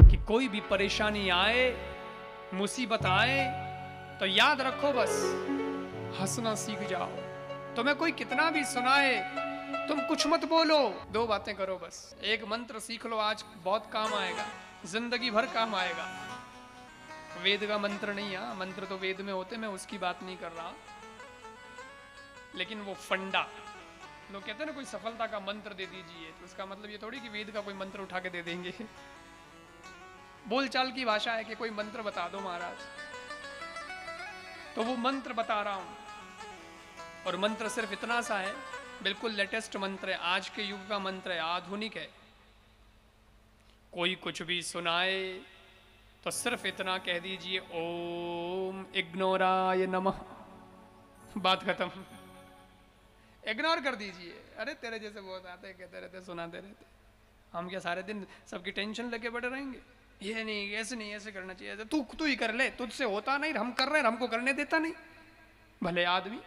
कि कोई भी परेशानी आए, मुसीबत आए, तो याद रखो बस हंसना सीख जाओ। तुम्हें कोई कितना भी सुनाए, तुम कुछ मत बोलो, दो बातें करो बस। एक मंत्र सीख लो आज, बहुत काम आएगा, जिंदगी भर काम आएगा। वेद का मंत्र नहीं है, मंत्र तो वेद में होते, मैं उसकी बात नहीं कर रहा, लेकिन वो फंडा। लोग कहते हैं ना कोई सफलता का मंत्र दे दीजिए, तो उसका मतलब ये थोड़ी कि वेद का कोई मंत्र उठा के दे देंगे। बोलचाल की भाषा है कि कोई मंत्र बता दो महाराज, तो वो मंत्र बता रहा हूं। और मंत्र सिर्फ इतना सा है, बिल्कुल लेटेस्ट मंत्र है, आज के युग का मंत्र है, आधुनिक है। कोई कुछ भी सुनाए तो सिर्फ इतना कह दीजिए, ओम इग्नोराय नमः, बात खत्म। इग्नोर कर दीजिए। अरे तेरे जैसे बहुत आते कहते रहते, सुनाते रहते, हम क्या सारे दिन सबकी टेंशन लेके बैठे रहेंगे? ये नहीं, ऐसे नहीं, ऐसे करना चाहिए, तू ही कर ले, तुझसे होता नहीं, हम कर रहे हैं, हमको करने देता नहीं। भले आदमी,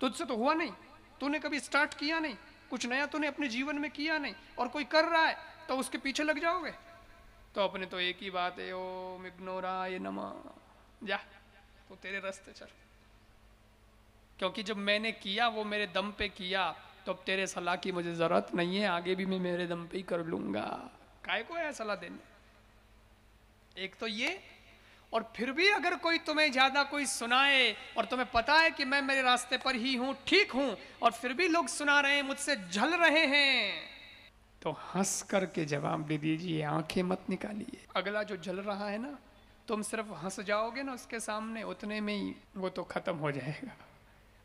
तुझसे तो हुआ नहीं, तूने कभी स्टार्ट किया नहीं, कुछ नया तूने अपने जीवन में किया नहीं, और कोई कर रहा है तो उसके पीछे लग जाओगे। तो अपने तो एक ही बात है, ओम इग्नोराय नमः, जा तो तेरे रास्ते चल। क्योंकि जब मैंने किया वो मेरे दम पे किया, तो अब तेरे सलाह की मुझे जरूरत नहीं है, आगे भी मैं मेरे दम पे ही कर लूंगा। काय को है सलाह देने? एक तो ये, और फिर भी अगर कोई तुम्हें ज्यादा कोई सुनाए और तुम्हें पता है कि मैं मेरे रास्ते पर ही हूं, ठीक हूं, और फिर भी लोग सुना रहे हैं, मुझसे झल रहे हैं, तो हंस करके जवाब दे दीजिए, आंखें मत निकालिए। अगला जो जल रहा है ना, तुम सिर्फ हंस जाओगे ना उसके सामने, उतने में ही वो तो खत्म हो जाएगा।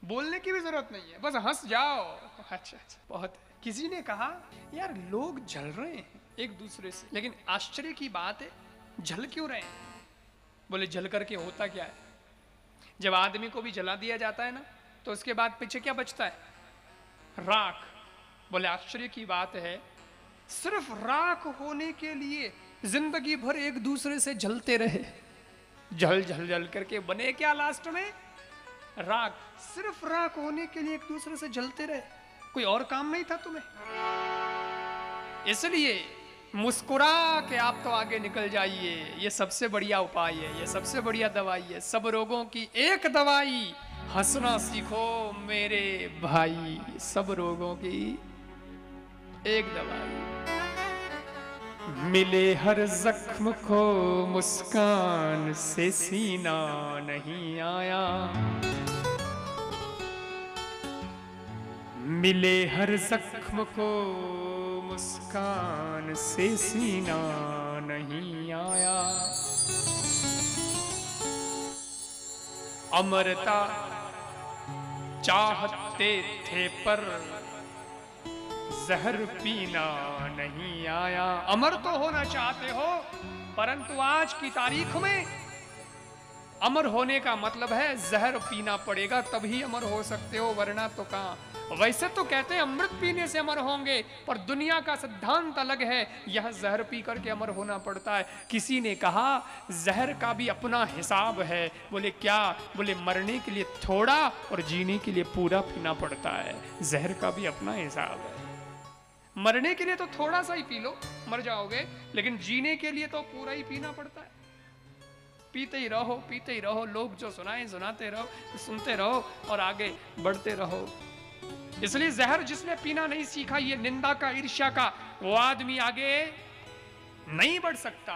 बोलने की भी जरूरत नहीं है, बस हंस जाओ। अच्छा, बहुत है। किसी ने कहा यार लोग जल रहे हैं एक दूसरे से, लेकिन आश्चर्य की बात है, जल क्यों रहे हैं? बोले जल करके होता क्या है? जब आदमी को भी जला दिया जाता है ना, तो उसके बाद पीछे क्या बचता है? राख। बोले आश्चर्य की बात है, सिर्फ राख होने के लिए जिंदगी भर एक दूसरे से जलते रहे, जल जल जल करके बने क्या लास्ट में? राख। सिर्फ राख होने के लिए एक दूसरे से जलते रहे, कोई और काम नहीं था तुम्हें। इसलिए मुस्कुरा के आप तो आगे निकल जाइए, ये सबसे बढ़िया उपाय है, ये सबसे बढ़िया दवाई है। सब रोगों की एक दवाई, हंसना सीखो मेरे भाई। सब रोगों की एक दवाई, मिले हर जख्म को मुस्कान से सीना नहीं आया, मिले हर जख्म को मुस्कान से सीना नहीं आया। अमरता चाहते थे पर जहर पीना नहीं आया। अमर तो होना चाहते हो, परंतु आज की तारीख में अमर होने का मतलब है जहर पीना पड़ेगा, तभी अमर हो सकते हो, वरना तो कहां। वैसे तो कहते हैं अमृत पीने से अमर होंगे, पर दुनिया का सिद्धांत अलग है, यह जहर पी करके अमर होना पड़ता है। किसी ने कहा जहर का भी अपना हिसाब है। बोले क्या? बोले मरने के लिए थोड़ा और जीने के लिए पूरा पीना पड़ता है। जहर का भी अपना हिसाब है। मरने के लिए तो थोड़ा सा ही पी लो, मर जाओगे, लेकिन जीने के लिए तो पूरा ही पीना पड़ता है। पीते ही रहो, पीते ही रहो, लोग जो सुनाए सुनाते रहो, सुनते रहो और आगे बढ़ते रहो। इसलिए जहर जिसने पीना नहीं सीखा, ये निंदा का, ईर्ष्या का, वो आदमी आगे नहीं बढ़ सकता।